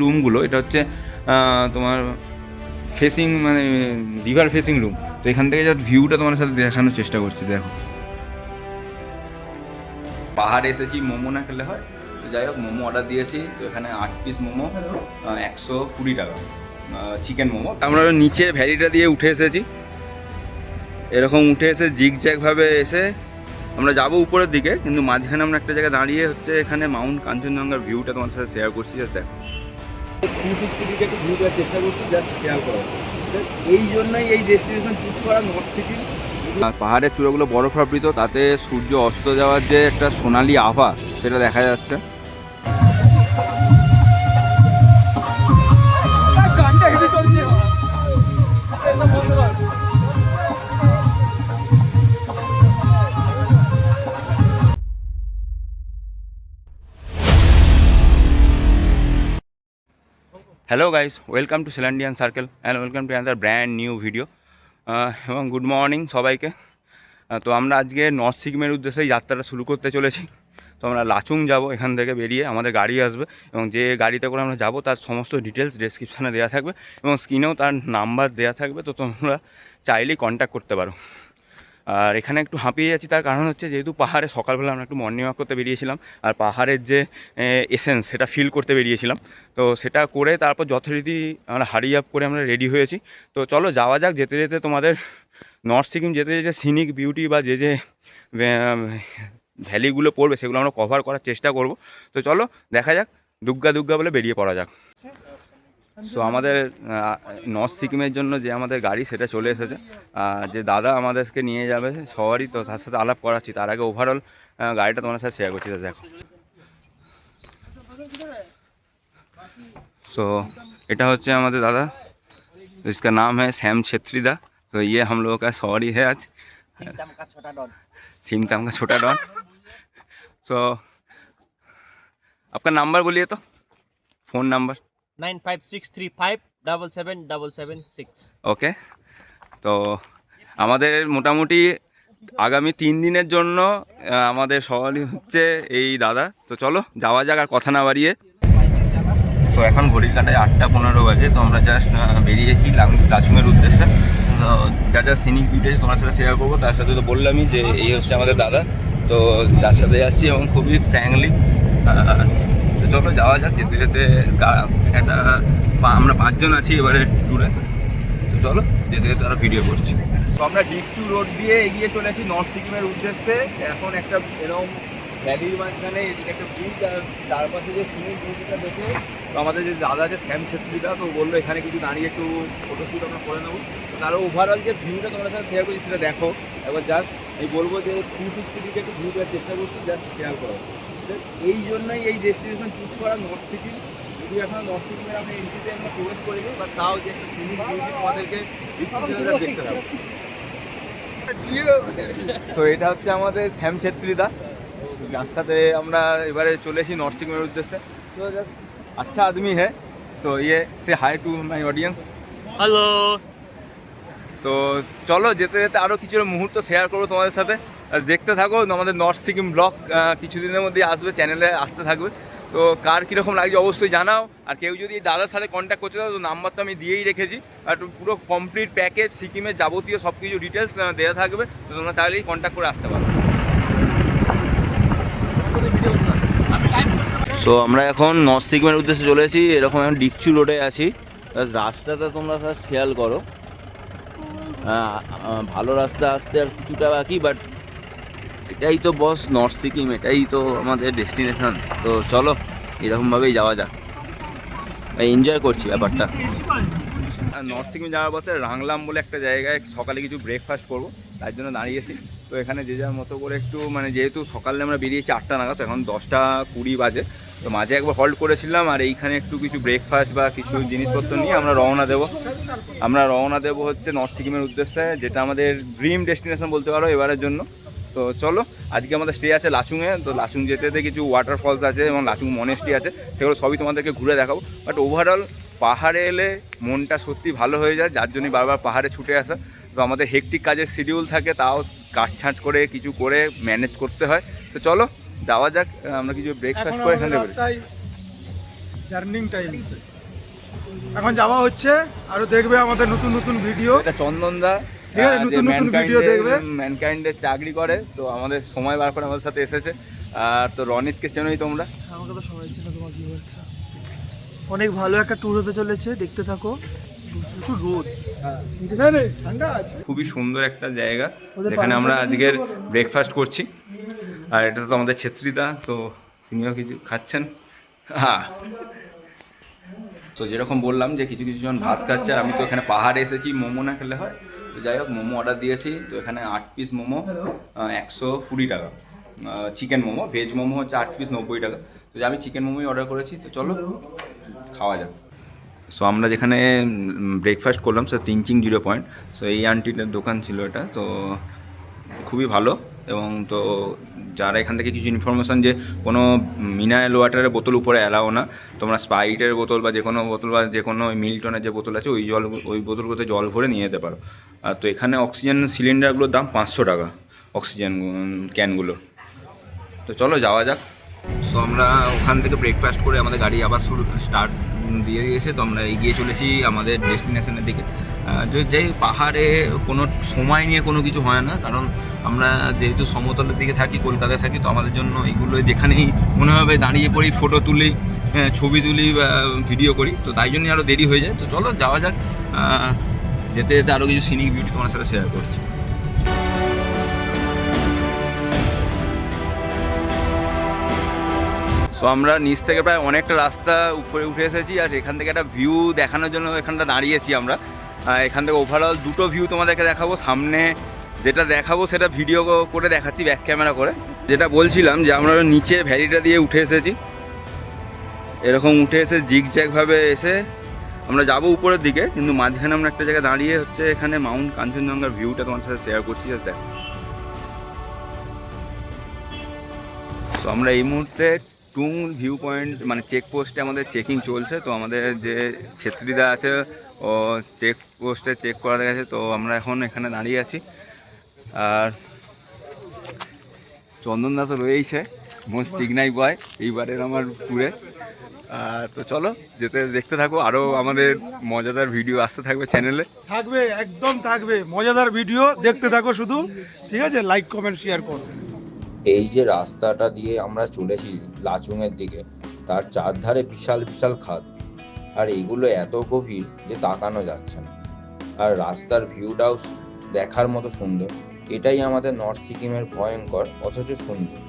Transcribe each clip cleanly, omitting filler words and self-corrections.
রুমগুলো এটা হচ্ছে তোমার ফেসিং মানে রিভার ফেসিং রুম। তো এখান থেকে জাস্ট ভিউটা তোমার সাথে দেখানোর চেষ্টা করছি। দেখো পাহাড়ে এসেছি, মোমো না খেলে হয়। তো যাই হোক মোমো অর্ডার দিয়েছি। তো এখানে 8 পিস মোমো 120 টাকা চিকেন মোমো। আমরা নিচে ভ্যালিটা দিয়ে উঠে এসেছি, এরকম উঠে এসে জিগজ্যাগভাবে এসে আমরা যাবো উপরের দিকে, কিন্তু মাঝখানে আমরা একটা জায়গায় দাঁড়িয়ে হচ্ছে এখানে মাউন্ট কাঞ্চনজঙ্ঘার ভিউটা তোমার সাথে শেয়ার করছি। জাস্ট দেখো 360 ডিগ্রি একটু ভিউ দেওয়ার চেষ্টা করছি, জাস্ট খেয়াল করো। এই জন্যই এই ডেস্টিনেশন চুজ করা নর্থ সিকিম। আর পাহাড়ের চূড়াগুলো বরফাবৃত, তাতে সূর্য অস্ত যাওয়ার যে একটা সোনালি আভা সেটা দেখা যাচ্ছে। হ্যালো গাইস, ওয়েলকাম টু সেলান্ডিয়ান circle and welcome to another brand new video. এবং গুড মর্নিং সবাইকে। তো আমরা আজকে নর্থ সিকিমের উদ্দেশ্যে যাত্রাটা শুরু করতে চলেছি। তো আমরা লাচুং যাব, এখান থেকে বেরিয়ে আমাদের গাড়ি আসবে এবং যে গাড়িতে করে আমরা যাব তার সমস্ত ডিটেলস ডেসক্রিপশানে দেওয়া থাকবে এবং স্ক্রিনেও তার নাম্বার দেওয়া থাকবে। তো তোমরা চাইলেই কন্ট্যাক্ট করতে পারো। আর এখানে একটু হাঁপিয়ে যাচ্ছি, তার কারণ হচ্ছে যেহেতু পাহাড়ে সকালবেলা আমরা একটু মর্নিং ওয়াক করতে বেরিয়েছিলাম আর পাহাড়ের যে এসেন্স সেটা ফিল করতে বেরিয়েছিলাম। তো সেটা করে তারপর যথারীতি আমরা হারি আপ করে আমরা রেডি হয়েছি। তো চলো যাওয়া যাক। যেতে যেতে তোমাদের নর্থ সিকিম যেতে যেতে সিনিক বিউটি বা যে যে ভ্যালিগুলো পড়বে সেগুলো আমরা কভার করার চেষ্টা করব। তো চলো দেখা যাক, দুগ্গা দুগ্গা বলে বেরিয়ে পড়া যাক। সো আমাদের নর্থ সিকিমের জন্য যে আমাদের গাড়ি সেটা চলে এসেছে। যে দাদা আমাদেরকে নিয়ে যাবে সবারই, তো তার সাথে আলাপ করাচ্ছি। তার আগে ওভারঅল গাড়িটা তোমার সাথে শেয়ার করছি। দেখো সো এটা হচ্ছে আমাদের দাদা, इसका नाम है सैम छेत्री दा। तो ये हम लोगों का सवारी है आज, सिमटाम का छोटा डॉन। सो आपका नंबर बोलिए तो, फ़ोन नंबर 9563577776। ওকে। তো আমাদের মোটামুটি আগামী 3 দিনের জন্য আমাদের সওয়ালি হচ্ছে এই দাদা। তো চলো যাওয়া যাক আর কথা না বাড়িয়ে। তো এখন ঘড়ির কাঁটায় 8:15 বাজে। তো আমরা জাস্ট বেরিয়েছি লাচুংয়ের উদ্দেশ্যে। যা যা সিনিক ভিডিও তোমার সাথে শেয়ার করবো, তার সাথে তো বললামই যে এই হচ্ছে আমাদের দাদা। তো যার সাথে যাচ্ছি এবং খুবই ফ্র্যাঙ্কলি। তো চলো যাওয়া যাক। যেতে যেতে একটা আমরা 5 জন আছি এবারে ট্যুরে। তো চলো যেতে যেতে তারা ভিডিও করছি। তো আমরা ডিকচু রোড দিয়ে এগিয়ে চলেছি নর্থ সিকিমের উদ্দেশ্যে। এখন একটা এরকম ভ্যালির মাঝখানে একটা ব্রিজ, আর চারপাশে যে সিনিক বিউটিটা দেখে তো আমাদের যে দাদা আছে শ্যাম ছেত্রীদা, তো বললো এখানে কিছু দাঁড়িয়ে একটু ফটোশ্যুট আমরা করে নেবো। তো তারও ওভারঅল যে ভিউটা তোমার সাথে শেয়ার করছি সেটা দেখো একবার। জাস্ট আমি বলবো যে 360 ডিগ্রি একটু ভিউ দেওয়ার চেষ্টা করছি, জাস্ট খেয়াল করো। এই জন্যই এই ডেস্টিনেশন চুজ করা নর্থ সিকিম। যদি এখন নর্থ সিকিমের আমরা এন্ট্রিতে আমরা প্রবেশ করিনি, বা তাও যে একটা সিনিক বিউটি তোমাদেরকে দেখতে হবে। সো এটা হচ্ছে আমাদের শ্যাম ছেত্রীদা, যার সাথে আমরা এবারে চলে এসেছি নর্থ সিকিমের উদ্দেশ্যে। তো জাস্ট আচ্ছা আদমি হ্যাঁ। তো ইয়ে সে hi to my audience. Hello. তো চলো যেতে যেতে আরও কিছু মুহূর্ত শেয়ার করবো তোমাদের সাথে। দেখতে থাকো। আমাদের নর্থ সিকিম ব্লগ কিছুদিনের মধ্যেই আসবে, চ্যানেলে আসতে থাকবে। তো কার কীরকম লাগছে অবশ্যই জানাও। আর কেউ যদি দাদার সাথে কন্ট্যাক্ট করতে চাও তো নাম্বার তো আমি দিয়েই রেখেছি। আর পুরো কমপ্লিট প্যাকেজ সিকিমের যাবতীয় সব কিছু ডিটেলস দেওয়া থাকবে। তো তোমরা তাহলেই কন্ট্যাক্ট করে আসতে পারো। সো আমরা এখন নর্থ সিকিমের উদ্দেশ্যে চলে এসেছি। এরকম এখন ডিকচু রোডে আছি। রাস্তাটা তোমরা জাস্ট খেয়াল করো, ভালো রাস্তা আসতে আর কিছুটা বাকি, বাট এটাই তো বস নর্থ সিকিম, এটাই তো আমাদের ডেস্টিনেশন। তো চলো এরকমভাবেই যাওয়া যাক, এনজয় করছি ব্যাপারটা। নর্থ সিকিম যাওয়ার পথে রাংলাম বলে একটা জায়গায় সকালে কিছু ব্রেকফাস্ট করবো, তার জন্য দাঁড়িয়েছি। তো এখানে যে যার মতো করে একটু মানে যেহেতু সকালে আমরা বেরিয়েছি 8টা নাগাদ, তো এখন 10:20 বাজে। তো মাঝে একবার হল্ট করেছিলাম, আর এইখানে একটু কিছু ব্রেকফাস্ট বা কিছু জিনিসপত্র নিয়ে আমরা রওনা দেবো হচ্ছে নর্থ সিকিমের উদ্দেশ্যে, যেটা আমাদের ড্রিম ডেস্টিনেশন বলতে পারো এবারের জন্য। তো চলো আজকে আমাদের স্টে আছে লাচুংয়ে। তো লাচুং যেতে যেতে কিছু ওয়াটারফলস আছে এবং লাচুং মনেস্ট্রি আছে, সেগুলো সবই তোমাদেরকে ঘুরে দেখাবো। বাট ওভারঅল পাহাড়ে এলে মনটা সত্যি ভালো হয়ে যায়, যার জন্যই বারবার পাহাড়ে ছুটে আসা। তো আমাদের হেকটিক কাজের শিডিউল থাকে, তাও কাটছাঁট করে কিছু করে ম্যানেজ করতে হয়। তো চলো যাওয়া যাক, আমরা কিছু ব্রেকফাস্ট করে এখান থেকে জার্নিং টাইম। এখন যাওয়া হচ্ছে, আরো দেখবে আমাদের নতুন নতুন ভিডিও। এটা চন্দনদা, ঠিক আছে, নতুন নতুন ভিডিও দেখবে। ম্যানকাইন্ডের চাকরি করে, তো আমাদের সময় বার করে আমাদের সাথে এসেছে। আর তো রনিতকে চেনোই তোমরা। আমাকে তো সময় ছিল, তোমার কি হয়েছে? অনেক ভালো একটা ট্যুর হতে চলেছে, দেখতে থাকো। প্রচুর রোদ, ঠান্ডা আছে। খুবই সুন্দর একটা জায়গা যেখানে আমরা আজকের ব্রেকফাস্ট করছি। আর এটা তো আমাদের ছেত্রীদা, তো তিনিও কিছু খাচ্ছেন। হ্যাঁ, তো যেরকম বললাম যে কিছু কিছু জন ভাত খাচ্ছে, আর আমি তো এখানে পাহাড়ে এসেছি, মোমো না খেলে হয়। তো যাই হোক, মোমো অর্ডার দিয়েছি। তো এখানে 8 পিস মোমো 120 টাকা, চিকেন মোমো, ভেজ মোমো হচ্ছে 8 পিস 90 টাকা। তো আমি চিকেন মোমোই অর্ডার করেছি, তো চলো খাওয়া যাক। সো আমরা যেখানে ব্রেকফাস্ট করলাম স্যার তিনচিং 0 পয়েন্ট। সো এই আন্টিটার দোকান ছিল এটা, তো খুবই ভালো। এবং তো যারা এখান থেকে কিছু ইনফরমেশান, যে কোনো মিনারেল ওয়াটারের বোতল উপরে অ্যালাও না, তোমরা স্প্রাইটের বোতল বা যে কোনো বোতল বা যে কোনো মিল্টনের যে বোতল আছে ওই বোতলগুলোতে জল ভরে নিয়ে যেতে পারো। আর তো এখানে অক্সিজেন সিলিন্ডারগুলোর দাম 500 টাকা, অক্সিজেন ক্যানগুলো। তো চলো যাওয়া যাক। সো আমরা ওখান থেকে ব্রেকফাস্ট করে আমাদের গাড়ি আবার স্টার্ট দিয়ে দিয়েছে। তো আমরা এগিয়ে চলেছি আমাদের ডেস্টিনেশনের দিকে। যেই পাহাড়ে কোনো সময় নিয়ে কোনো কিছু হয় না, কারণ আমরা যেহেতু সমতলের দিকে থাকি, কলকাতায় থাকি, তো আমাদের জন্য এইগুলো যেখানেই মনে হবে দাঁড়িয়ে পড়ি, ফটো তুলি, ছবি তুলি বা ভিডিও করি, তো তাই জন্যই আরও দেরি হয়ে যায়। তো চলো যাওয়া যাক। যেতে যেতে আরও কিছু সিনিক বিউটি তোমার সাথে শেয়ার করছি। সো আমরা নিচ থেকে প্রায় অনেকটা রাস্তা উপরে উঠে এসেছি, আর এখান থেকে একটা ভিউ দেখানোর জন্য এখানটা দাঁড়িয়েছি আমরা। এখান থেকে ওভারঅল দুটো ভিউ তোমাদেরকে দেখাবো। সামনে যেটা দেখাবো সেটা ভিডিও করে দেখাচ্ছি ব্যাক ক্যামেরা করে। যেটা বলছিলাম যে আমরা নিচে ভ্যালিটা দিয়ে উঠে এসেছি, এরকম উঠে এসে জিগজ্যাগভাবে এসে আমরা যাবো উপরের দিকে, কিন্তু মাঝখানে আমরা একটা জায়গায় দাঁড়িয়ে হচ্ছে এখানে মাউন্ট কাঞ্চনজঙ্ঘার ভিউটা তোমার সাথে শেয়ার করছি। জাস্ট দেখো। সো আমরা এই মুহূর্তে টুং ভিউ পয়েন্ট মানে চেকপোস্টে আমাদের চেকিং চলছে। তো আমাদের যে ছেত্রীদা আছে ও চেকপোস্টে চেক করা গেছে, তো আমরা এখন এখানে দাঁড়িয়ে আছি। আর চন্দনদা তো রয়েইছে, মোস্ট চিগনাই বয় এইবারের আমার ট্যুরে। তো চলো যেতে দেখতে থাকো, আরও আমাদের মজাদার ভিডিও আসতে থাকবে চ্যানেলে। থাকবে, একদম থাকবে মজাদার ভিডিও, দেখতে থাকো শুধু। ঠিক আছে, লাইক কমেন্ট শেয়ার করো। এই যে রাস্তাটা দিয়ে আমরা চলেছি লাচুংয়ের দিকে, তার চারধারে বিশাল বিশাল খাদ, আর এগুলো এত গভীর যে তাকানো যাচ্ছে না। আর রাস্তার ভিউটাও দেখার মতো সুন্দর। এটাই আমাদের নর্থ সিকিমের ভয়ঙ্কর অথচ সুন্দর।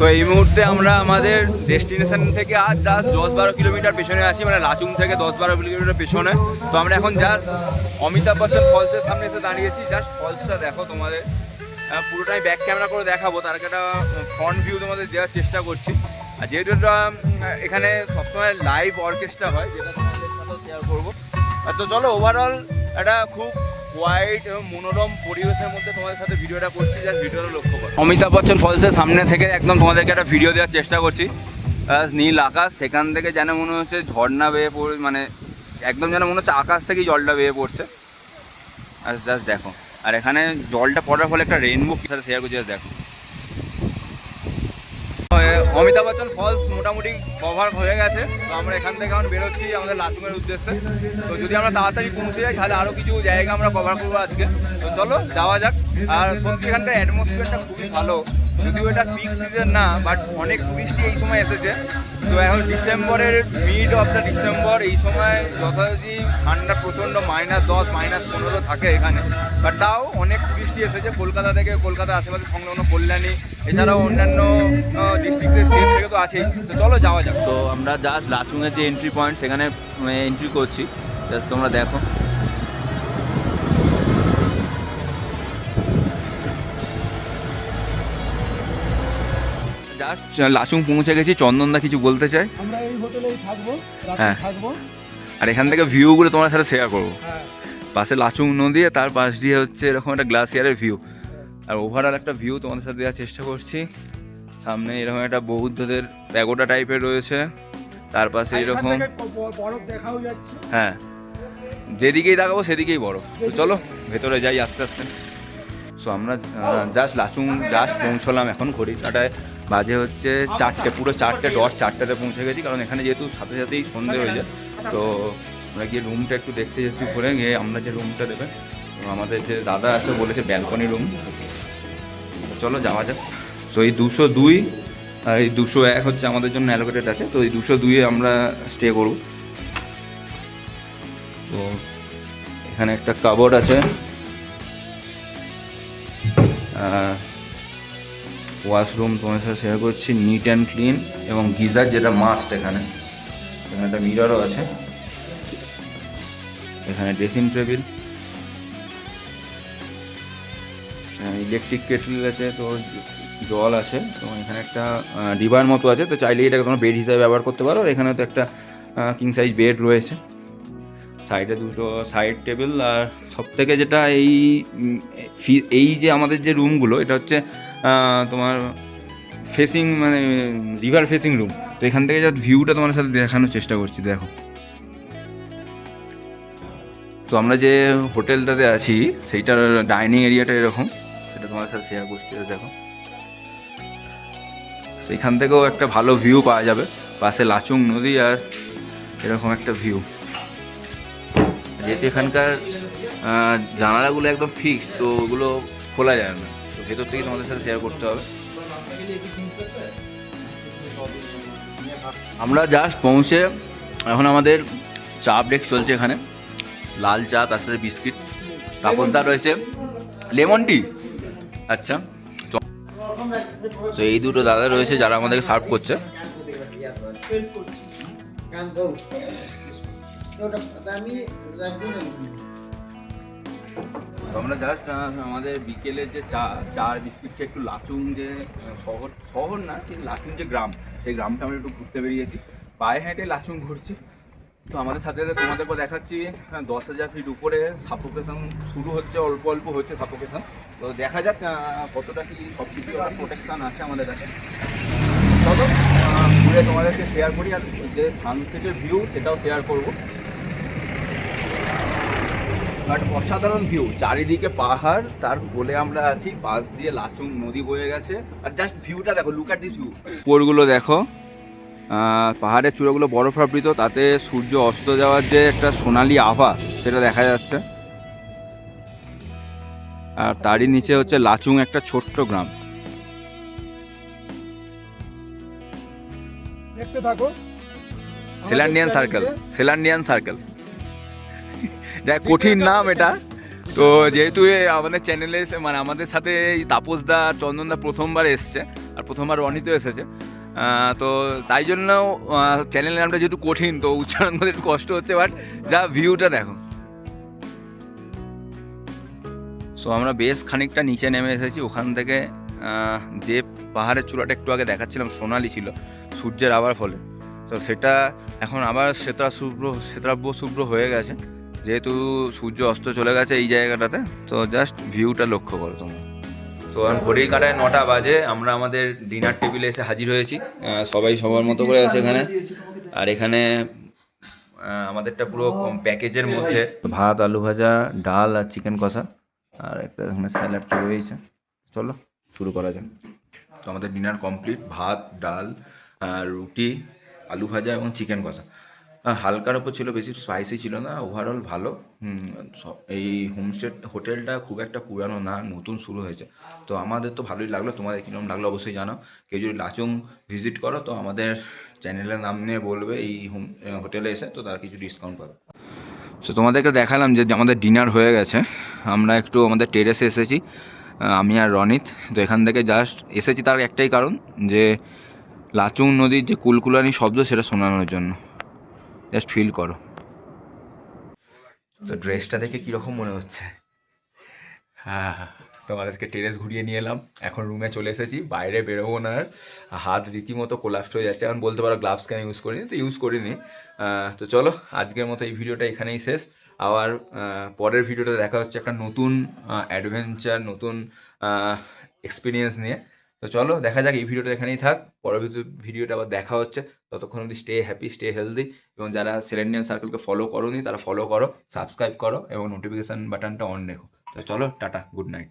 তো এই মুহূর্তে আমরা আমাদের ডেস্টিনেশন থেকে আর জাস্ট 10-12 কিলোমিটার পেছনে আছি, মানে লাচুং থেকে 10-12 কিলোমিটার পেছনে। তো আমরা এখন জাস্ট অমিতাভ বচ্চন ফলসের সামনে এসে দাঁড়িয়েছি। জাস্ট ফলসটা দেখো, তোমাদের পুরোটাই ব্যাক ক্যামেরা করে দেখাবো, তার একটা ফ্রন্ট ভিউ তোমাদের দেওয়ার চেষ্টা করছি। আর যেহেতু এখানে সবসময় লাইভ অর্কেস্ট্রা হয়, যেটা তোমাদের সাথেও শেয়ার করবো। তো চলো ওভারঅল একটা খুব হোয়াইট এবং মনোরম পরিবেশের মধ্যে তোমাদের সাথে ভিডিওটা করছি, জাস্ট ভিডিওটা লক্ষ্য করো। অমিতাভ বচ্চন ফলসের সামনে থেকে একদম তোমাদেরকে একটা ভিডিও দেওয়ার চেষ্টা করছি। নীল আকাশ, সেখান থেকে যেন মনে হচ্ছে ঝর্ণা বেয়ে পড়ে, মানে একদম যেন মনে হচ্ছে আকাশ থেকেই জলটা বেয়ে পড়ছে। আর জাস্ট দেখো, আর এখানে জলটা পড়ার ফলে একটা রেইনবো কি সাথে শেয়ার করছি, জাস্ট দেখো। অমিতাভ বচ্চন ফলস মোটামুটি কভার হয়ে গেছে। তো আমরা এখান থেকে এখন বেরোচ্ছি আমাদের লাচুংয়ের উদ্দেশ্যে। তো যদি আমরা তাড়াতাড়ি পৌঁছে যাই তাহলে আরও কিছু জায়গা আমরা কভার করবো আজকে। তো চলো যাওয়া যাক। আর সত্যি এখানটা অ্যাটমসফিয়ারটা খুবই ভালো, যদিও এটা পিক সিজন না, বাট অনেক টুরিস্টই এই সময় এসেছে। তো এখন ডিসেম্বরের মিড অফ দ্য ডিসেম্বর, এই সময় যথাযথি ঠান্ডা প্রচণ্ড -10 -15 থাকে এখানে, বাট তাও অনেক টুরিস্টই এসেছে কলকাতা থেকে, কলকাতার আশেপাশে সংলগ্ন কল্যাণী, এছাড়াও অন্যান্য ডিস্ট্রিক্টের স্টেট থেকে তো আছেই। তো চলো যাওয়া যাক। তো আমরা জাস্ট লাচুংয়ের যে এন্ট্রি পয়েন্ট সেখানে এন্ট্রি করছি, জাস্ট তোমরা দেখো। জাস্ট লাচুং পৌঁছে গেছি। চন্দনদা কিছু বলতে চাই? আমরা এই হোটেলেই থাকবো, হ্যাঁ থাকবো। আর এখান থেকে ভিউগুলো তোমার সাথে শেয়ার করবো। হ্যাঁ, পাশে লাচুং নদী, তার পাশ দিয়ে হচ্ছে এরকম একটা গ্লাসিয়ারের ভিউ, আর ওভারঅল একটা ভিউ তোমাদের সাথে দেওয়ার চেষ্টা করছি। সামনে এরকম একটা বৌদ্ধদের প্যাগোডা টাইপের রয়েছে, তার পাশে এরকম বরফ দেখাও যাচ্ছে। হ্যাঁ, যেদিকেই তাকাবো সেদিকেই বড়। তো চলো ভেতরে যাই আস্তে আস্তে। সো আমরা জাস্ট লাচুং পৌঁছলাম, এখন ঘড়িটায় বাজে হচ্ছে 4টে, পুরো 4টে ডট 4টাতে পৌঁছে গেছি, কারণ এখানে যেহেতু সাথে সাথেই সন্ধে হয়ে যায়। তো আমরা গিয়ে রুমটা একটু দেখতে যাচ্ছি ঘুরে গিয়ে, আমরা যে রুমটা দেবে তো আমাদের যে দাদা আছে বলেছে ব্যালকনি রুম। চলো যাওয়া যাক। সো এই 202 আর এই 201 হচ্ছে আমাদের জন্য অ্যালোকেটেড আছে, তো এই 202-এ আমরা স্টে করব। তো এখানে একটা কাবোর্ড আছে, ওয়াশরুম তোমার সাথে শেয়ার করছি, নিট অ্যান্ড ক্লিন, এবং গিজার যেটা মাস্ট এখানে। এখানে একটা মিররও আছে, এখানে ড্রেসিং টেবিল, ইলেকট্রিক কেটল আছে, তো জল আছে, তো এখানে একটা ডিবার মতো আছে, তো চাইলে এটাকে তোমরা বেড হিসাবে ব্যবহার করতে পারো। আর এখানে তো একটা কিং সাইজ বেড রয়েছে, সাইডে দুটো সাইড টেবিল। আর সব থেকে যেটা এই যে আমাদের যে রুমগুলো, এটা হচ্ছে তোমার ফেসিং, মানে রিভার ফেসিং রুম। তো এখান থেকে যা ভিউটা তোমার সাথে দেখানোর চেষ্টা করছি, দেখো। তো আমরা যে হোটেলটাতে আছি সেইটার ডাইনিং এরিয়াটা এরকম, সেটা তোমার সাথে শেয়ার করছি, দেখো। সেইখান থেকেও একটা ভালো ভিউ পাওয়া যাবে, পাশে লাচুং নদী আর এরকম একটা ভিউ। যেহেতু এখানকার জানালাগুলো একদম ফিক্সড, তো ওগুলো খোলা যায় না, তো ভেতর থেকে তোমাদের সাথে শেয়ার করতে হবে। আমরা জাস্ট পৌঁছে এখন আমাদের চা ব্রেক চলছে এখানে, লাল চা, তার সাথে বিস্কিট, তারপর রয়েছে লেমন টি। আচ্ছা, তো এই দুটো দাদা রয়েছে যারা আমাদেরকে সার্ভ করছে। আমরা জাস্ট আমাদের বিকেলের যে চা আর বিস্কিটটা একটু লাচুং, যে শহর না, ঠিক লাচুং যে গ্রাম, সেই গ্রামটা আমরা একটু ঘুরতে বেরিয়েছি, পায়ে হেঁটে লাচুং ঘুরছি। তো আমাদের সাথে সাথে তোমাদেরকে দেখাচ্ছি 10,000 ফিট উপরে সাফোকেশন শুরু হচ্ছে, অল্প অল্প হচ্ছে সাফোকেশন। তো দেখা যাক কতটা কি সব কিছু প্রোটেকশান আছে আমাদের কাছে। চলো ঘুরে তোমাদেরকে শেয়ার করি, আর যে সানসেটের ভিউ সেটাও শেয়ার করবো। বাট অসাধারণ ভিউ, চারিদিকে পাহাড়, তার কোলে আমরা আছি, পাশ দিয়ে লাচুং নদী বয়ে গেছে, আর জাস্ট ভিউটা দেখো, লুক অ্যাট দিস ভিউ। উপরগুলো দেখো, পাহাড়ের চূড়াগুলো বরফাবৃত, তাতে সূর্য অস্ত যাওয়ার যে একটা সোনালি আভা সেটা দেখা যাচ্ছে। আর তারই নিচে হচ্ছে লাচুং, একটা ছোট্ট গ্রাম। দেখতে থাকো, সেলান্ডিয়ান সার্কেল, যা কঠিন নাম এটা। তো যেহেতু আমাদের চ্যানেলে এসে, মানে আমাদের সাথে এই তাপসদা, চন্দনদা প্রথমবার এসছে, আর প্রথমবার রনিতও এসেছে, তো তাই জন্য চ্যানেলের নামটা যেহেতু কঠিন, তো উচ্চারণ করতে একটু কষ্ট হচ্ছে, বাট যা ভিউটা দেখো। সো আমরা বেশ খানিকটা নিচে নেমে এসেছি, ওখান থেকে যে পাহাড়ের চূড়াটা একটু আগে দেখাচ্ছিলাম সোনালি ছিল সূর্যের আবার ফলে, তো সেটা এখন আবার শ্বেতাভ শুভ্র হয়ে গেছে, যেহেতু সূর্য অস্ত চলে গেছে এই জায়গাটাতে। তো জাস্ট ভিউটা লক্ষ্য করো তোমরা। তো এখন ঘড়ির কাঁটায় 9টা বাজে, আমরা আমাদের ডিনার টেবিলে এসে হাজির হয়েছি, সবাই সবার মতো করে আছে এখানে। আর এখানে আমাদেরটা পুরো প্যাকেজের মধ্যে ভাত, আলু ভাজা, ডাল আর চিকেন কষা, আর একটা এখানে স্যালাড কি রয়েছে। চলো শুরু করা যাক। তো আমাদের ডিনার কমপ্লিট, ভাত, ডাল, রুটি, আলু ভাজা এবং চিকেন কষা। হালকার ওপর ছিল, বেশি স্পাইসি ছিল না, ওভারঅল ভালো। এই হোটেলটা খুব একটা পুরানো না, নতুন শুরু হয়েছে, তো আমাদের তো ভালোই লাগলো। তোমাদের কীরকম লাগলো অবশ্যই জানাও। কেউ যদি লাচুং ভিজিট করো তো আমাদের চ্যানেলের নাম নিয়ে বলবে এই হোটেলে এসে, তো তারা কিছু ডিসকাউন্ট পাবে। সো তোমাদেরকে দেখালাম যে আমাদের ডিনার হয়ে গেছে, আমরা একটু আমাদের টেরেসে এসেছি, আমি আর রনিত। তো এখান থেকে জাস্ট এসেছি তার একটাই কারণ, যে লাচুং নদীর যে কুলকুলানি শব্দ সেটা শোনানোর জন্য। জাস্ট ফিল করো। তো ড্রেসটা দেখে কীরকম মনে হচ্ছে? হ্যাঁ, তোমাদেরকে টেরেস ঘুরিয়ে নিয়ে এলাম, এখন রুমে চলে এসেছি, বাইরে বেরোবো না। হাত রীতিমতো কোলাপস হয়ে যাচ্ছে, এখন বলতে পারো গ্লাভস কেন ইউজ করিনি, তো ইউজ করিনি। তো চলো আজকের মতো এই ভিডিওটা এখানেই শেষ। আবার পরের ভিডিওটা দেখা হচ্ছে একটা নতুন অ্যাডভেঞ্চার, নতুন এক্সপিরিয়েন্স নিয়ে। তো চলো দেখা যাক, এই ভিডিওটা এখানেই থাক, পরবর্তী ভিডিওটা আবার দেখা হচ্ছে। ততক্ষণ অবধি স্টে হ্যাপি, স্টে হেলদি, এবং যারা সেলেনিয়ান সার্কেলকে ফলো করোনি তারা ফলো করো, সাবস্ক্রাইব করো এবং নোটিফিকেশান বাটনটা অন রেখো। তো চলো, টাটা, গুড নাইট।